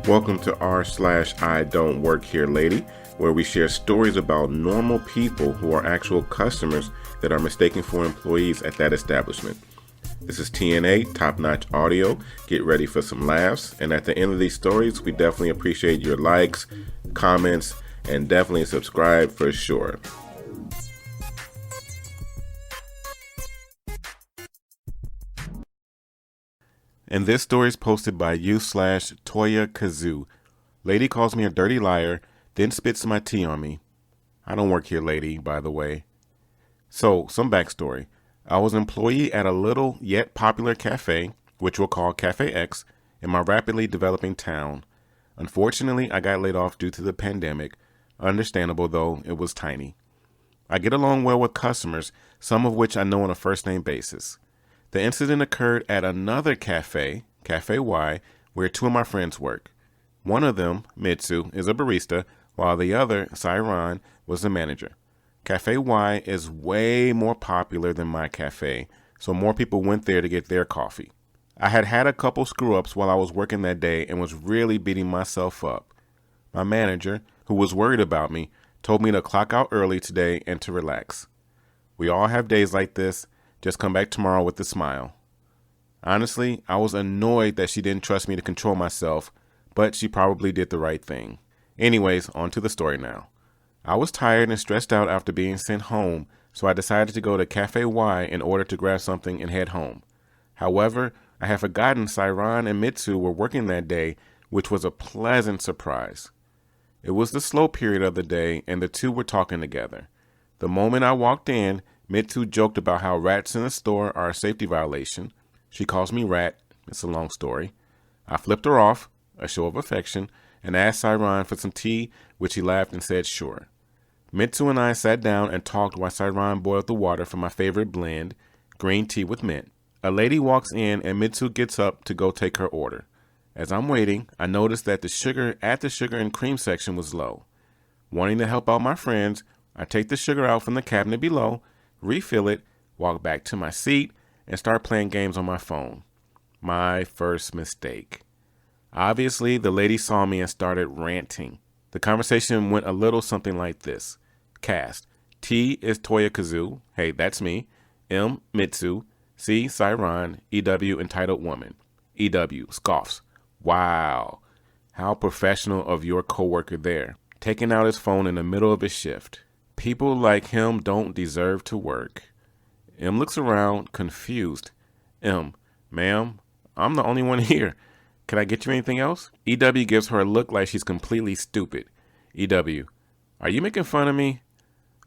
Welcome to r/I-don't-work-here-lady, where we share stories about normal people who are actual customers that are mistaken for employees at that establishment. This is TNA, top-notch audio. Get ready for some laughs. And at the end of these stories, we definitely appreciate your likes, comments, and definitely subscribe for sure. And this story is posted by u/Toya Kazoo. Lady calls me a dirty liar, then spits my tea on me. I don't work here, lady, by the way. So, some backstory. I was an employee at a little yet popular cafe, which we'll call Cafe X, in my rapidly developing town. Unfortunately, I got laid off due to the pandemic. Understandable, though, it was tiny. I get along well with customers, some of which I know on a first-name basis. The incident occurred at another cafe, Cafe Y, where two of my friends work. One of them, Mitsu, is a barista, while the other, Sairan, was the manager. Cafe Y is way more popular than my cafe, so more people went there to get their coffee. I had had a couple screw-ups while I was working that day and was really beating myself up. My manager, who was worried about me, told me to clock out early today and to relax. We all have days like this. Just come back tomorrow with a smile. Honestly, I was annoyed that she didn't trust me to control myself, but she probably did the right thing. Anyways, on to the story now. I was tired and stressed out after being sent home, so I decided to go to Cafe Y in order to grab something and head home. However, I had forgotten Sairan and Mitsu were working that day, which was a pleasant surprise. It was the slow period of the day, and the two were talking together. The moment I walked in, Mitsu joked about how rats in the store are a safety violation. She calls me Rat. It's a long story. I flipped her off, a show of affection, and asked Sairan for some tea, which he laughed and said sure. Mitsu and I sat down and talked while Sairan boiled the water for my favorite blend, green tea with mint. A lady walks in and Mitsu gets up to go take her order. As I'm waiting, I noticed that the sugar at the sugar and cream section was low. Wanting to help out my friends, I take the sugar out from the cabinet below, refill it, walk back to my seat, and start playing games on my phone. My first mistake. Obviously, the lady saw me and started ranting. The conversation went a little something like this. Cast. T is Toya Kazoo. Hey, that's me. M, Mitsu. C, Sairan. EW, entitled woman. EW, scoffs. Wow. How professional of your coworker there. Taking out his phone in the middle of his shift. People like him don't deserve to work. M looks around, confused. M, ma'am, I'm the only one here. Can I get you anything else? EW gives her a look like she's completely stupid. EW, are you making fun of me?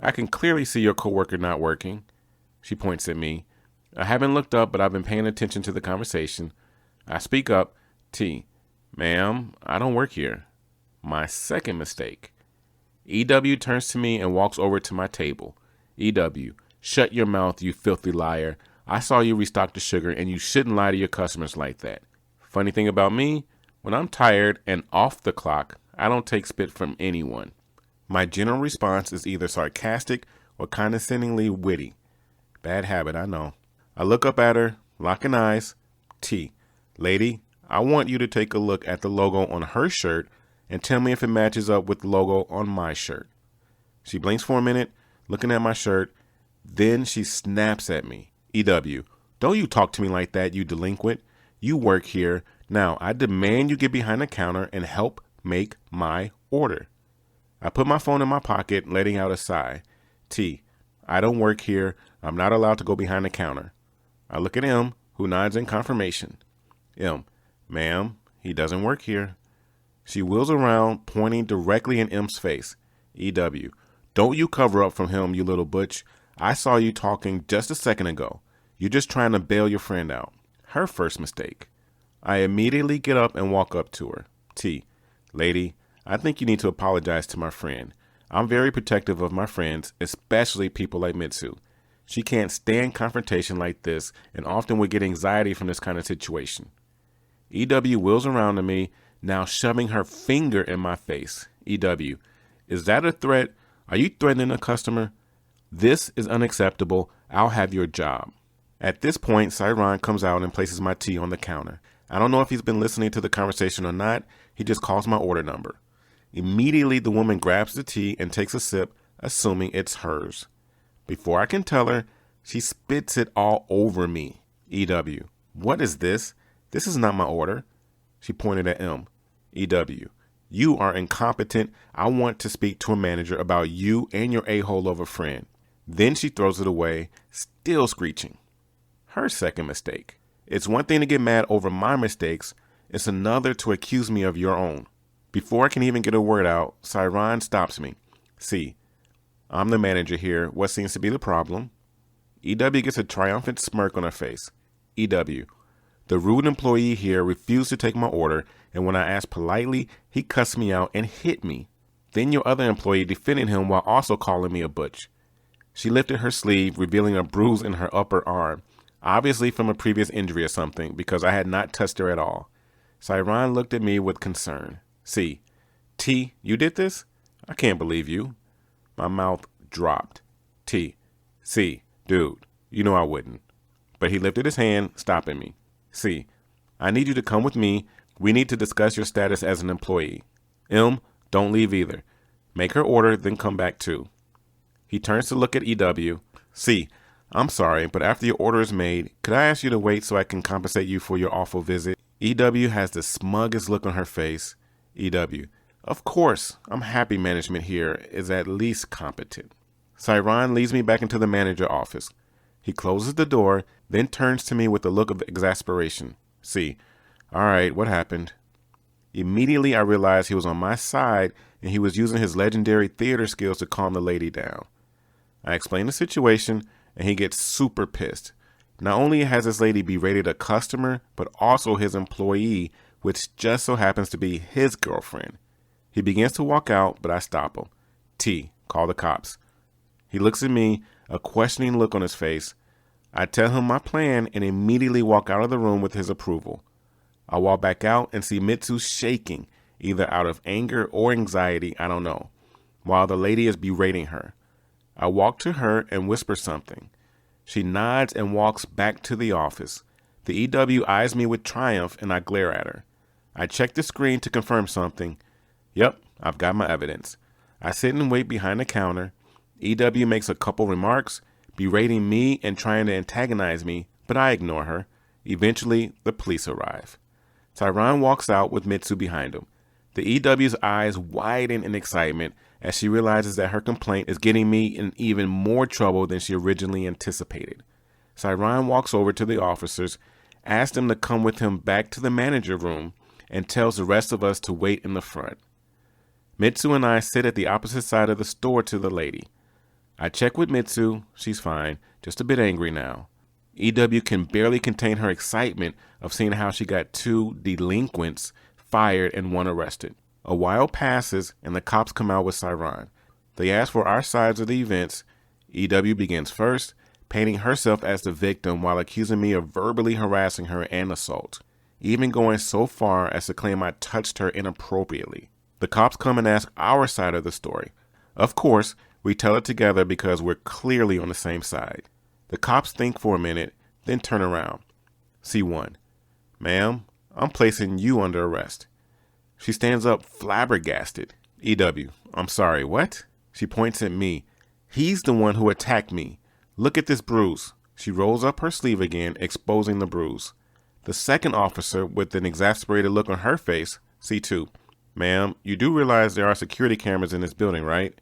I can clearly see your coworker not working. She points at me. I haven't looked up, but I've been paying attention to the conversation. I speak up. T, ma'am, I don't work here. My second mistake. EW turns to me and walks over to my table. EW, shut your mouth, you filthy liar. I saw you restock the sugar, and you shouldn't lie to your customers like that. Funny thing about me, when I'm tired and off the clock, I don't take spit from anyone. My general response is either sarcastic or condescendingly witty. Bad habit, I know. I look up at her, locking eyes. T, lady, I want you to take a look at the logo on her shirt and tell me if it matches up with the logo on my shirt. She blinks for a minute, looking at my shirt. Then she snaps at me. EW, don't you talk to me like that, you delinquent. You work here. Now, I demand you get behind the counter and help make my order. I put my phone in my pocket, letting out a sigh. T, I don't work here. I'm not allowed to go behind the counter. I look at M, who nods in confirmation. M, ma'am, he doesn't work here. She wheels around, pointing directly in M's face. EW, don't you cover up from him, you little butch. I saw you talking just a second ago. You're just trying to bail your friend out. Her first mistake. I immediately get up and walk up to her. T, lady, I think you need to apologize to my friend. I'm very protective of my friends, especially people like Mitsu. She can't stand confrontation like this and often would get anxiety from this kind of situation. EW wheels around to me, now shoving her finger in my face. EW, is that a threat? Are you threatening a customer? This is unacceptable. I'll have your job. At this point, Sairan comes out and places my tea on the counter. I don't know if he's been listening to the conversation or not. He just calls my order number. Immediately, the woman grabs the tea and takes a sip, assuming it's hers. Before I can tell her, she spits it all over me. EW, what is this? This is not my order. She pointed at M. EW, you are incompetent. I want to speak to a manager about you and your a-hole of a friend. Then she throws it away, still screeching. Her second mistake. It's one thing to get mad over my mistakes. It's another to accuse me of your own. Before I can even get a word out, Siron stops me. See, I'm the manager here. What seems to be the problem? EW gets a triumphant smirk on her face. EW, the rude employee here refused to take my order, and when I asked politely, he cussed me out and hit me. Then your other employee defended him while also calling me a butch. She lifted her sleeve, revealing a bruise in her upper arm, obviously from a previous injury or something, because I had not touched her at all. Siron looked at me with concern. See, T, you did this? I can't believe you. My mouth dropped. T, C, dude, you know I wouldn't. But he lifted his hand, stopping me. C, I need you to come with me. We need to discuss your status as an employee. M, don't leave either. Make her order, then come back too. He turns to look at EW. C, I'm sorry, but after your order is made, could I ask you to wait so I can compensate you for your awful visit? EW has the smuggest look on her face. EW, of course, I'm happy management here is at least competent. Siron leads me back into the manager office. He closes the door, then turns to me with a look of exasperation. See, all right, what happened? Immediately I realized he was on my side and he was using his legendary theater skills to calm the lady down. I explain the situation and he gets super pissed. Not only has this lady berated a customer, but also his employee, which just so happens to be his girlfriend. He begins to walk out, but I stop him. T, call the cops. He looks at me, a questioning look on his face. I tell him my plan and immediately walk out of the room with his approval. I walk back out and see Mitsu shaking, either out of anger or anxiety, I don't know, while the lady is berating her. I walk to her and whisper something. She nods and walks back to the office. The EW eyes me with triumph and I glare at her. I check the screen to confirm something. Yep, I've got my evidence. I sit and wait behind the counter. EW makes a couple remarks, berating me and trying to antagonize me, but I ignore her. Eventually, the police arrive. Siron walks out with Mitsu behind him. The EW's eyes widen in excitement as she realizes that her complaint is getting me in even more trouble than she originally anticipated. Siron walks over to the officers, asks them to come with him back to the manager room, and tells the rest of us to wait in the front. Mitsu and I sit at the opposite side of the store to the lady. I check with Mitsu. She's fine, just a bit angry now. EW can barely contain her excitement of seeing how she got 2 delinquents fired and 1 arrested. A while passes and the cops come out with Siron. They ask for our sides of the events. EW begins first, painting herself as the victim while accusing me of verbally harassing her and assault, even going so far as to claim I touched her inappropriately. The cops come and ask our side of the story. Of course, we tell it together because we're clearly on the same side. The cops think for a minute, then turn around. C1, ma'am, I'm placing you under arrest. She stands up flabbergasted. EW, I'm sorry, what? She points at me. He's the one who attacked me. Look at this bruise. She rolls up her sleeve again, exposing the bruise. The second officer, with an exasperated look on her face, C2, ma'am, you do realize there are security cameras in this building, right?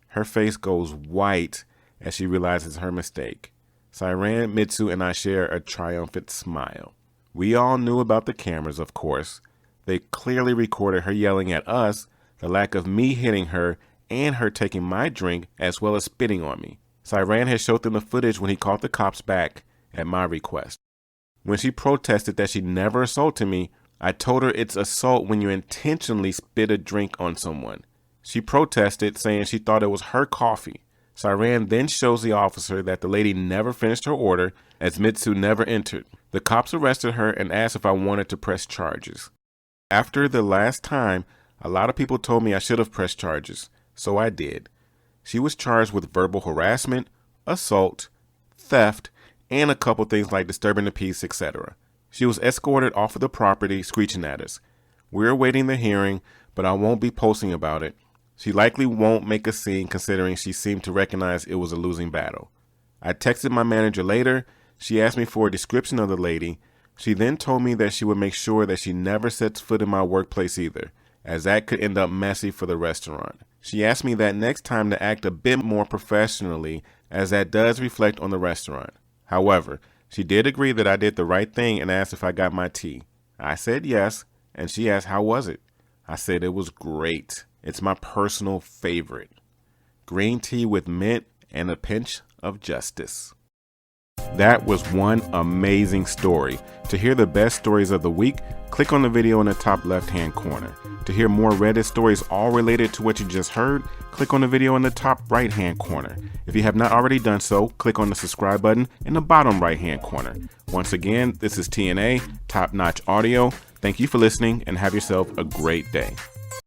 Her face goes white as she realizes her mistake. Siron, Mitsu, and I share a triumphant smile. We all knew about the cameras, of course. They clearly recorded her yelling at us, the lack of me hitting her, and her taking my drink, as well as spitting on me. Siron had showed them the footage when he called the cops back at my request. When she protested that she never assaulted me, I told her it's assault when you intentionally spit a drink on someone. She protested, saying she thought it was her coffee. Siron then shows the officer that the lady never finished her order, as Mitsu never entered. The cops arrested her and asked if I wanted to press charges. After the last time, a lot of people told me I should have pressed charges, so I did. She was charged with verbal harassment, assault, theft, and a couple things like disturbing the peace, etc. She was escorted off of the property, screeching at us. We're awaiting the hearing, but I won't be posting about it. She likely won't make a scene considering she seemed to recognize it was a losing battle. I texted my manager later. She asked me for a description of the lady. She then told me that she would make sure that she never sets foot in my workplace either, as that could end up messy for the restaurant. She asked me that next time to act a bit more professionally, as that does reflect on the restaurant. However, she did agree that I did the right thing and asked if I got my tea. I said yes, and she asked how was it. I said it was great. It's my personal favorite. Green tea with mint and a pinch of justice. That was one amazing story. To hear the best stories of the week, click on the video in the top left-hand corner. To hear more Reddit stories all related to what you just heard, click on the video in the top right-hand corner. If you have not already done so, click on the subscribe button in the bottom right-hand corner. Once again, this is TNA, Top Notch Audio. Thank you for listening and have yourself a great day.